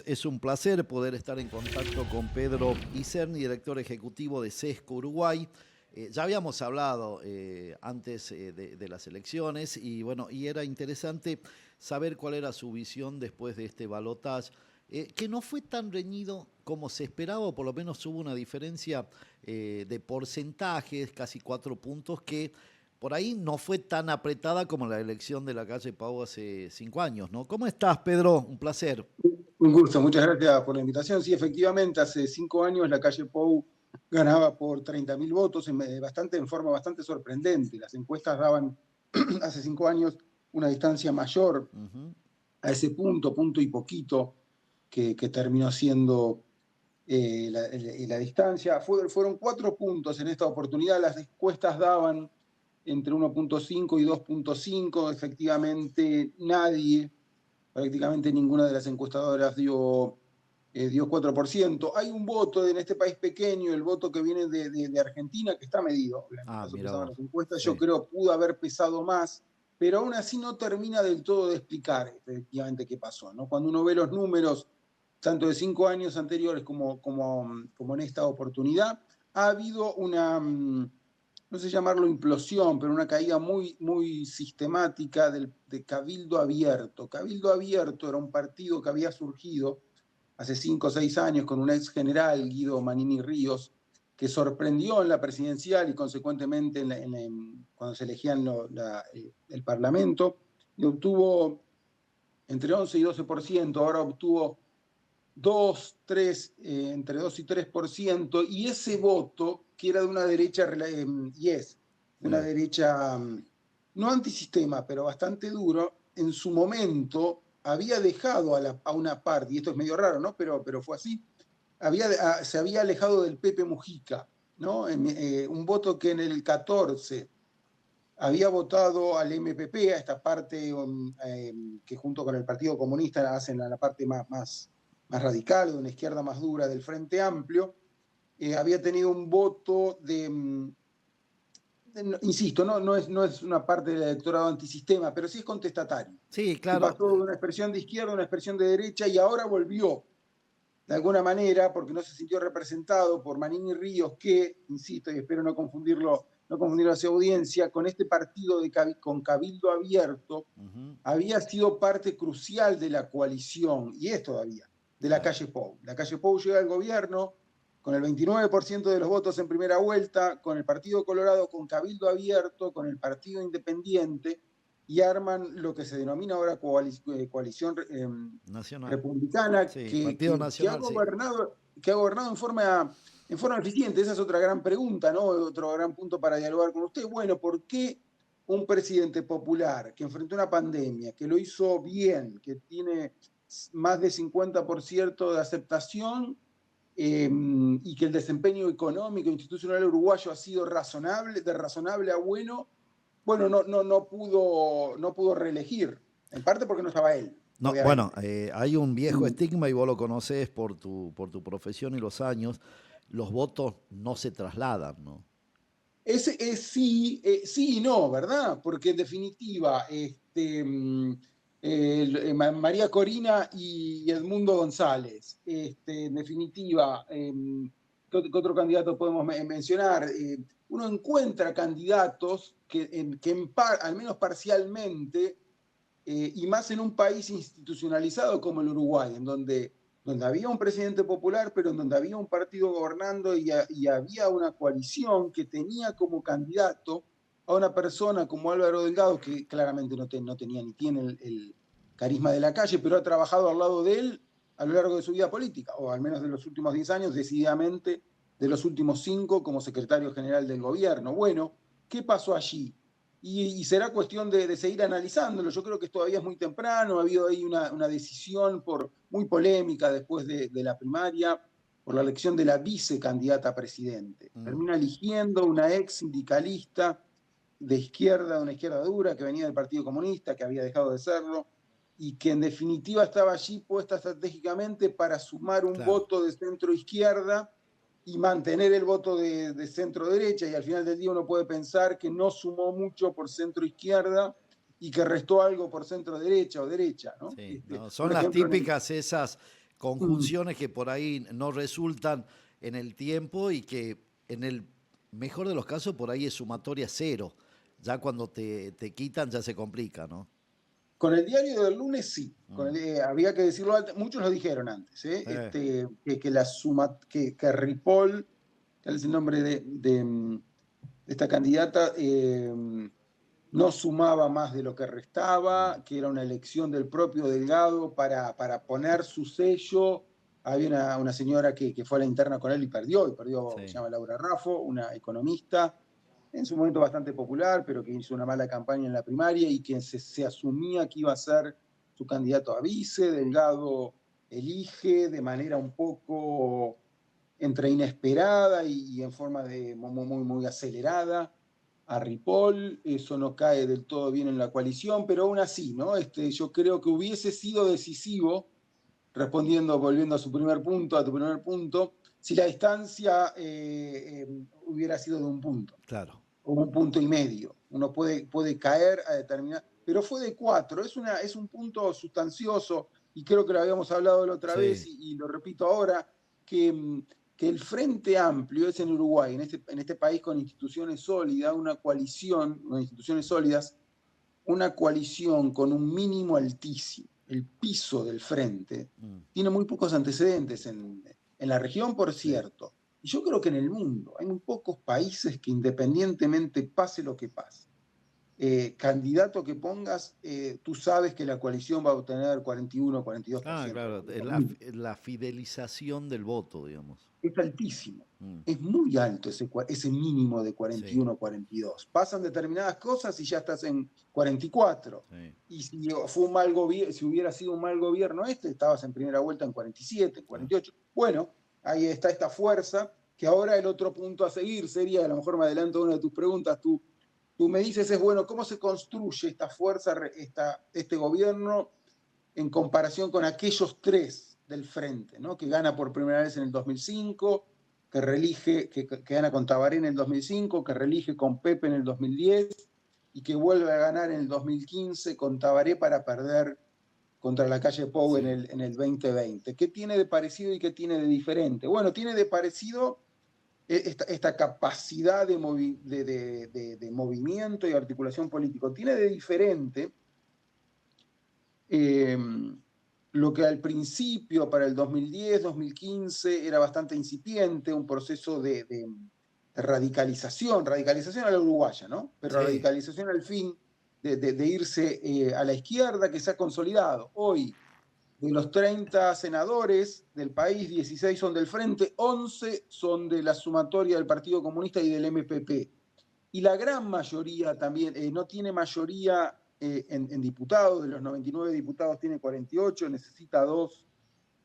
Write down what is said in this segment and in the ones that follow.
Es un placer poder estar en contacto con Pedro Iserni, director ejecutivo de Sesco Uruguay. Ya habíamos hablado antes de las elecciones y bueno, y era interesante saber cuál era su visión después de este balotaje, que no fue tan reñido como se esperaba, o por lo menos hubo una diferencia de porcentajes, casi 4 puntos, que por ahí no fue tan apretada como la elección de la calle Pau hace 5 años, ¿no? ¿Cómo estás, Pedro? Un placer. Un gusto, muchas gracias por la invitación. Sí, efectivamente, hace 5 años la calle Pou ganaba por 30.000 votos, en forma bastante sorprendente. Las encuestas daban hace 5 años una distancia mayor Ujú. a ese punto y poquito que terminó siendo la distancia. Fueron 4 puntos en esta oportunidad. Las encuestas daban entre 1,5 y 2,5. Efectivamente, prácticamente ninguna de las encuestadoras dio 4%. Hay un voto en este país pequeño, el voto que viene de Argentina, que está medido, obviamente, Ah, está mira sopesado en vos. las encuestas, yo Sí. creo pudo haber pesado más, pero aún así no termina del todo de explicar efectivamente qué pasó, ¿no? Cuando uno ve los números, tanto de 5 años anteriores como en esta oportunidad, ha habido una, no sé llamarlo implosión, pero una caída muy sistemática de Cabildo Abierto. Cabildo Abierto era un partido que había surgido hace 5 o 6 años con un ex general, Guido Manini Ríos, que sorprendió en la presidencial y consecuentemente cuando se elegían el Parlamento, y obtuvo entre 11 y 12%, ahora obtuvo 2, 3, entre 2 y 3%, y ese voto, que era de una derecha, y es de una Sí. derecha no antisistema, pero bastante duro, en su momento había dejado a una parte, y esto es medio raro, ¿no? Pero fue así, se había alejado del Pepe Mujica, ¿no? Un voto que en el 14 había votado al MPP, a esta parte que junto con el Partido Comunista hacen la parte más radical, de una izquierda más dura del Frente Amplio. Había tenido un voto insisto, no es una parte del electorado antisistema, pero sí es contestatario, Sí, que claro. pasó de una expresión de izquierda a una expresión de derecha y ahora volvió de alguna manera, porque no se sintió representado por Manini Ríos, que, insisto, y espero no confundirlo hacia audiencia, con este partido con Cabildo Abierto, Ujú. había sido parte crucial de la coalición, y es todavía, de la Claro. calle Pou. La calle Pou llega al gobierno con el 29% de los votos en primera vuelta, con el Partido Colorado, con Cabildo Abierto, con el Partido Independiente, y arman lo que se denomina ahora coalición Nacional. republicana, Sí, que, Partido que, que ha Nacional, sí. gobernado, que ha gobernado en forma eficiente. Esa es otra gran pregunta, ¿no? Otro gran punto para dialogar con usted. Bueno, ¿por qué un presidente popular que enfrentó una pandemia, que lo hizo bien, que tiene más de 50% de aceptación, y que el desempeño económico e institucional uruguayo ha sido razonable, de razonable a bueno, bueno, no pudo reelegir, en parte porque no estaba él, No, bueno, obviamente. hay un viejo Mm. estigma y vos lo conocés por tu profesión y los años. Los votos no se trasladan, ¿no? Sí, sí y no, ¿verdad? Porque en definitiva, María Corina y Edmundo González, en definitiva, ¿qué otro candidato podemos mencionar? Uno encuentra candidatos al menos parcialmente, y más en un país institucionalizado como el Uruguay, donde había un presidente popular, pero en donde había un partido gobernando y había una coalición que tenía como candidato a una persona como Álvaro Delgado, que claramente no tenía ni tiene el carisma de la calle, pero ha trabajado al lado de él a lo largo de su vida política, o al menos de los últimos 10 años, decididamente de los últimos 5 como secretario general del gobierno. Bueno, ¿qué pasó allí? Y será cuestión de seguir analizándolo. Yo creo que todavía es muy temprano, ha habido ahí una decisión muy polémica después de la primaria por la elección de la vicecandidata a presidente. Mm. Termina eligiendo una ex sindicalista de izquierda, de una izquierda dura, que venía del Partido Comunista, que había dejado de serlo, y que en definitiva estaba allí puesta estratégicamente para sumar un Claro. voto de centro-izquierda y mantener el voto de centro-derecha, y al final del día uno puede pensar que no sumó mucho por centro-izquierda y que restó algo por centro-derecha o derecha, ¿no? Sí, no, Un son las ejemplo en el... típicas esas conjunciones que por ahí no resultan en el tiempo y que en el mejor de los casos por ahí es sumatoria cero. Ya cuando te quitan ya se complica, ¿no? Con el diario del lunes sí, había que decirlo, muchos lo dijeron antes, que Ripoll, ¿cuál es el nombre de esta candidata? No sumaba más de lo que restaba, que era una elección del propio Delgado para poner su sello. Había una señora que fue a la interna con él y perdió, Sí. se llama Laura Raffo, una economista, en su momento bastante popular, pero que hizo una mala campaña en la primaria y que se asumía que iba a ser su candidato a vice. Delgado elige de manera un poco entre inesperada y en forma de muy acelerada a Ripoll. Eso no cae del todo bien en la coalición, pero aún así, ¿no? Yo creo que hubiese sido decisivo, volviendo a tu primer punto, si la distancia hubiera sido de un punto, Claro. o un punto y medio. Uno puede caer a determinar, pero fue de 4, es un punto sustancioso, y creo que lo habíamos hablado la otra vez, Sí. y lo repito ahora, que el Frente Amplio es en Uruguay, en este país con instituciones sólidas, una coalición, con instituciones sólidas, una coalición con un mínimo altísimo, el piso del frente, tiene muy pocos antecedentes en la región, por cierto. Y yo creo que en el mundo hay muy pocos países que independientemente pase lo que pase, candidato que pongas, tú sabes que la coalición va a obtener 41, 42% Claro, de los votos. la fidelización del voto, digamos. Es altísimo. Mm, Es muy alto ese mínimo de sí, 41, 42. Pasan determinadas cosas y ya estás en 44. sí, Y si fue un mal si hubiera sido un mal gobierno estabas en primera vuelta en 47, en claro. 48. Bueno, ahí está esta fuerza, que ahora el otro punto a seguir sería, a lo mejor me adelanto a una de tus preguntas, tú me dices, es bueno, ¿cómo se construye esta fuerza, este gobierno en comparación con aquellos tres del frente, ¿no? Que gana por primera vez en el 2005, que gana con Tabaré en el 2005, que reelige con Pepe en el 2010 y que vuelve a ganar en el 2015 con Tabaré para perder contra la calle Pou Sí. en el 2020. ¿Qué tiene de parecido y qué tiene de diferente? Bueno, tiene de parecido esta capacidad de movimiento y articulación político. Tiene de diferente eh, lo que al principio, para el 2010, 2015, era bastante incipiente, un proceso de radicalización a la uruguaya, ¿no? Pero Sí. radicalización al fin de irse a la izquierda, que se ha consolidado. Hoy, de los 30 senadores del país, 16 son del Frente, 11 son de la sumatoria del Partido Comunista y del MPP. Y la gran mayoría también no tiene mayoría en diputados, de los 99 diputados tiene 48, necesita dos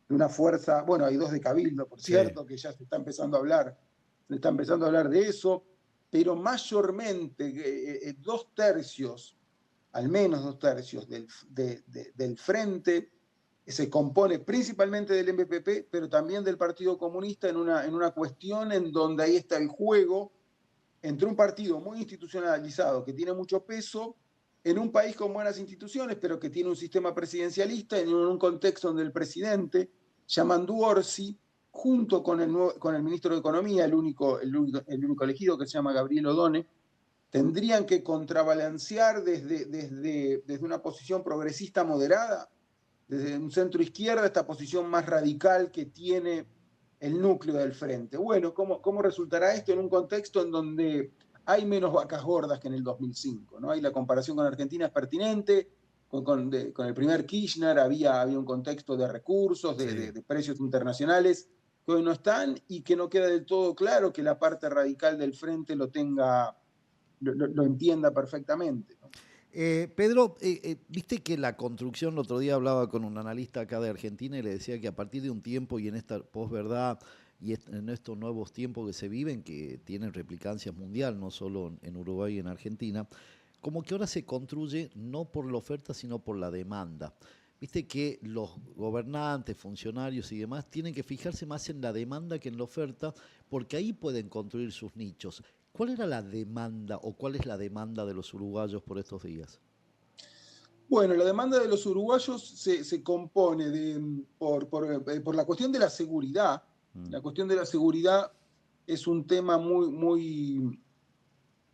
de una fuerza, bueno, hay dos de Cabildo, por Sí. cierto, que ya se está empezando a hablar de eso, pero mayormente 2/3, al menos 2/3 del frente se compone principalmente del MPP, pero también del Partido Comunista en una cuestión en donde ahí está el juego entre un partido muy institucionalizado que tiene mucho peso en un país con buenas instituciones, pero que tiene un sistema presidencialista en un contexto donde el presidente, Yamandu Orsi, junto con el ministro de Economía, el único elegido que se llama Gabriel Odone, tendrían que contrabalancear desde una posición progresista moderada, desde un centro izquierda, esta posición más radical que tiene el núcleo del frente. Bueno, ¿cómo resultará esto en un contexto en donde hay menos vacas gordas que en el 2005? ¿No? Hay la comparación con Argentina es pertinente, con el primer Kirchner había un contexto de recursos, Sí. de precios internacionales que hoy no están y que no queda del todo claro que la parte radical del frente lo entienda perfectamente, ¿no? Pedro, viste que la construcción, el otro día hablaba con un analista acá de Argentina y le decía que a partir de un tiempo y en esta posverdad y en estos nuevos tiempos que se viven, que tienen replicancia mundial, no solo en Uruguay y en Argentina, como que ahora se construye no por la oferta, sino por la demanda. Viste que los gobernantes, funcionarios y demás tienen que fijarse más en la demanda que en la oferta, porque ahí pueden construir sus nichos. ¿Cuál era la demanda o cuál es la demanda de los uruguayos por estos días? Bueno, la demanda de los uruguayos se compone por la cuestión de la seguridad. La cuestión de la seguridad es un tema muy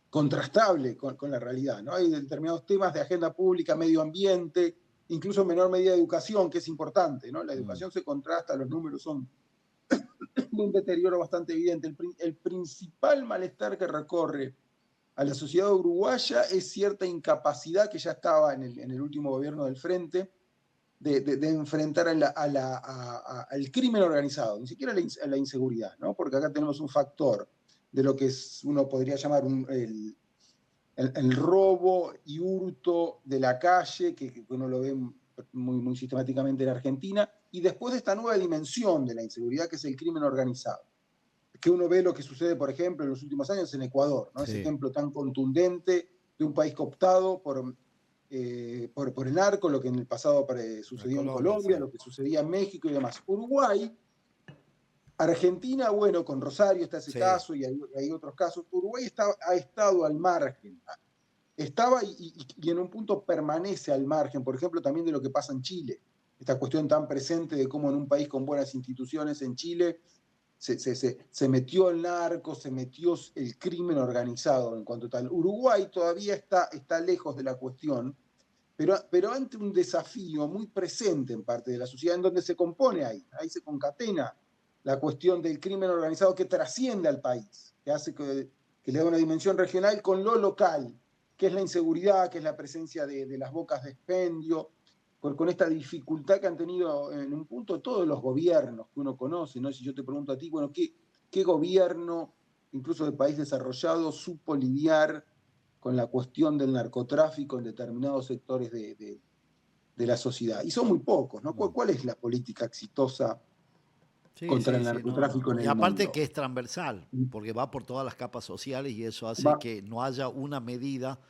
contrastable con la realidad, ¿no? Hay determinados temas de agenda pública, medio ambiente, incluso en menor medida educación, que es importante, ¿no? La educación se contrasta, los números son de un deterioro bastante evidente. El principal malestar que recorre a la sociedad uruguaya es cierta incapacidad que ya estaba en el último gobierno del Frente de enfrentar al crimen organizado, ni siquiera a la inseguridad, ¿no? Porque acá tenemos un factor de lo que uno podría llamar el robo y hurto de la calle, que uno lo ve muy sistemáticamente en Argentina, y después de esta nueva dimensión de la inseguridad, que es el crimen organizado, que uno ve lo que sucede, por ejemplo, en los últimos años en Ecuador, ¿no? Sí. Ese ejemplo tan contundente de un país cooptado por el narco, lo que en el pasado sucedió en Colombia, sí. lo que sucedía en México y demás. Uruguay, Argentina, bueno, con Rosario está ese caso y hay otros casos. Uruguay ha estado al margen. Estaba y en un punto permanece al margen, por ejemplo, también de lo que pasa en Chile. Esta cuestión tan presente de cómo en un país con buenas instituciones en Chile se metió el narco, se metió el crimen organizado en cuanto tal. Uruguay todavía está lejos de la cuestión, pero ante un desafío muy presente en parte de la sociedad, en donde se compone ahí se concatena la cuestión del crimen organizado que trasciende al país, que hace que le da una dimensión regional con lo local, que es la inseguridad, que es la presencia de las bocas de expendio, con esta dificultad que han tenido en un punto todos los gobiernos que uno conoce, ¿no? Si yo te pregunto a ti, bueno, ¿qué gobierno, incluso de país desarrollado, supo lidiar con la cuestión del narcotráfico en determinados sectores de la sociedad? Y son muy pocos, ¿no? ¿Cuál es la política exitosa contra el narcotráfico en Y el aparte mundo? que es transversal, porque va por todas las capas sociales y eso hace Va, que no haya una medida,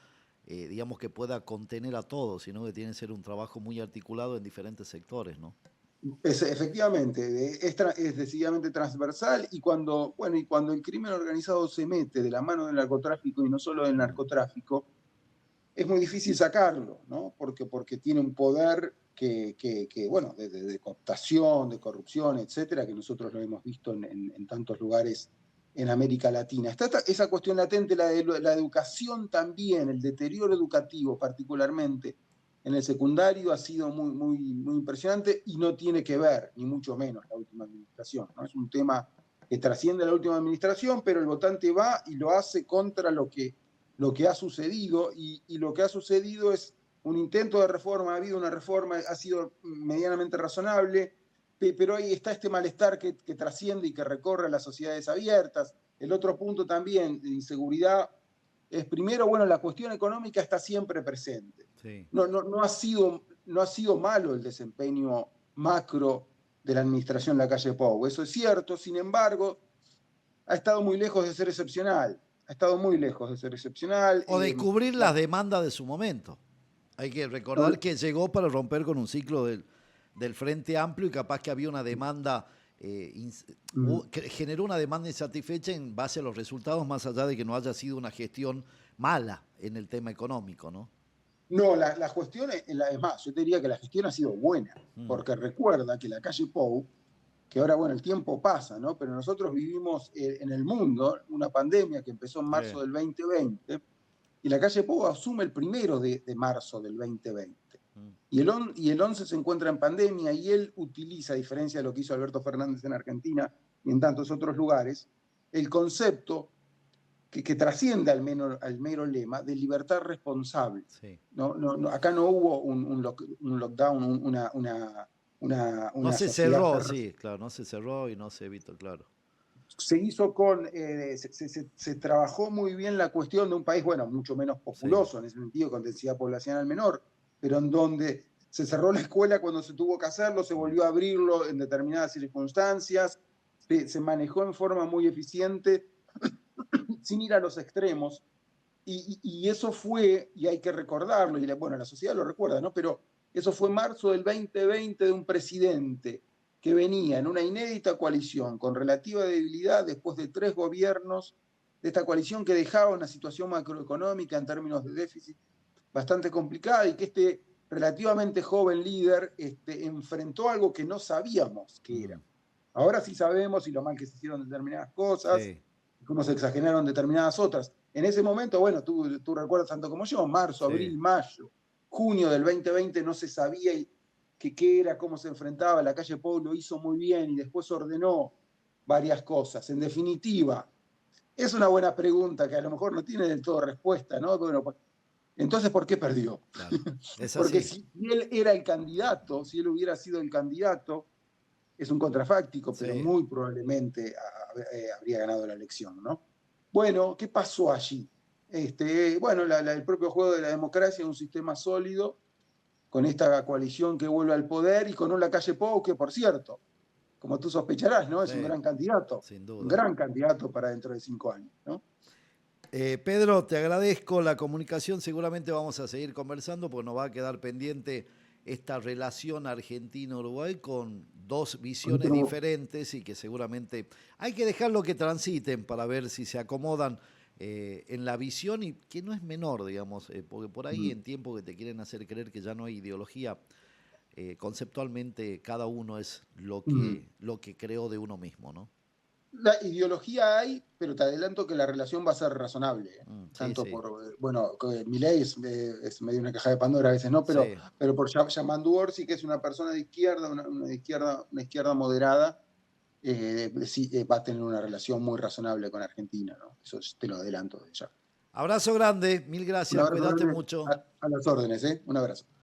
digamos, que pueda contener a todos, sino que tiene que ser un trabajo muy articulado en diferentes sectores, ¿no? efectivamente, es decididamente transversal y cuando el crimen organizado se mete de la mano del narcotráfico y no solo del narcotráfico, es muy difícil sacarlo, ¿no? Porque tiene un poder bueno, de cooptación, de corrupción, etcétera, que nosotros lo hemos visto en tantos lugares en América Latina. Está esa cuestión latente, la educación también, el deterioro educativo particularmente en el secundario ha sido muy impresionante y no tiene que ver, ni mucho menos, la última administración, ¿no? Es un tema que trasciende a la última administración, pero el votante va y lo hace contra lo que ha sucedido y lo que ha sucedido es un intento de reforma, ha habido una reforma, ha sido medianamente razonable, pero ahí está este malestar que trasciende y que recorre a las sociedades abiertas. El otro punto también de inseguridad es primero, bueno, la cuestión económica está siempre presente. Sí. No ha sido malo el desempeño macro de la administración Lacalle Pou, eso es cierto, sin embargo, ha estado muy lejos de ser excepcional. Ha estado muy lejos de ser excepcional. O de cubrir las demandas de su momento. Hay que recordar que llegó para romper con un ciclo del Frente Amplio y capaz que había una demanda, que generó una demanda insatisfecha en base a los resultados, más allá de que no haya sido una gestión mala en el tema económico, ¿no? No, la cuestión es más, yo te diría que la gestión ha sido buena, porque recuerda que Lacalle Pou, que ahora, bueno, el tiempo pasa, ¿no? Pero nosotros vivimos en el mundo una pandemia que empezó en marzo del 2020 y Lacalle Pou asume el 1 de marzo del 2020. Y el 11 se encuentra en pandemia y él utiliza, a diferencia de lo que hizo Alberto Fernández en Argentina y en tantos otros lugares, el concepto que trasciende al mero lema de libertad responsable. Sí. Acá no hubo un lockdown, No se sociedad cerró, sí, claro, no se cerró y no se evitó, claro. Se hizo se trabajó muy bien la cuestión de un país, bueno, mucho menos populoso en ese sentido, con densidad poblacional menor, pero en donde se cerró la escuela cuando se tuvo que hacerlo, se volvió a abrirlo en determinadas circunstancias, se manejó en forma muy eficiente, sin ir a los extremos, y eso fue, y hay que recordarlo, y bueno, la sociedad lo recuerda, ¿no? Pero eso fue marzo del 2020 de un presidente que venía en una inédita coalición con relativa debilidad después de 3 gobiernos de esta coalición que dejaba una situación macroeconómica en términos de déficit bastante complicada y que este relativamente joven líder, enfrentó algo que no sabíamos que era. Ahora sí sabemos y lo mal que se hicieron determinadas cosas, Sí, cómo se exageraron determinadas otras. En ese momento, bueno, tú recuerdas tanto como yo, marzo, sí. abril, mayo, junio del 2020 no se sabía qué era, cómo se enfrentaba. La calle Pou lo hizo muy bien y después ordenó varias cosas. En definitiva, es una buena pregunta que a lo mejor no tiene del todo respuesta, ¿no? Bueno, entonces, ¿por qué perdió? Claro, es Porque así. si él era el candidato, si él hubiera sido el candidato, es un contrafáctico, pero Sí. muy probablemente habría ganado la elección, ¿no? Bueno, ¿qué pasó allí? Bueno, el propio juego de la democracia, un sistema sólido, con esta coalición que vuelve al poder y con un Lacalle Pou que, por cierto, como tú sospecharás, ¿no? Es Sí, sin un duda. gran candidato para dentro de 5 años, ¿no? Pedro, te agradezco la comunicación. Seguramente vamos a seguir conversando porque nos va a quedar pendiente esta relación Argentina-Uruguay con dos visiones Otro, diferentes y que seguramente hay que dejarlo que transiten para ver si se acomodan en la visión y que no es menor, digamos, porque por ahí en tiempo que te quieren hacer creer que ya no hay ideología, conceptualmente cada uno es lo que creó de uno mismo, ¿no? La ideología hay, pero te adelanto que la relación va a ser razonable. Sí, Tanto sí, por, bueno, Milei es medio una caja de Pandora a veces, ¿no? sí. Pero por Yamandu Orsi, que es una persona de izquierda, una izquierda moderada, sí, va a tener una relación muy razonable con Argentina, ¿no? Eso te lo adelanto de ya. Abrazo grande, mil Un gracias, abrazo cuídate grande mucho. a las órdenes, ¿eh? Un abrazo.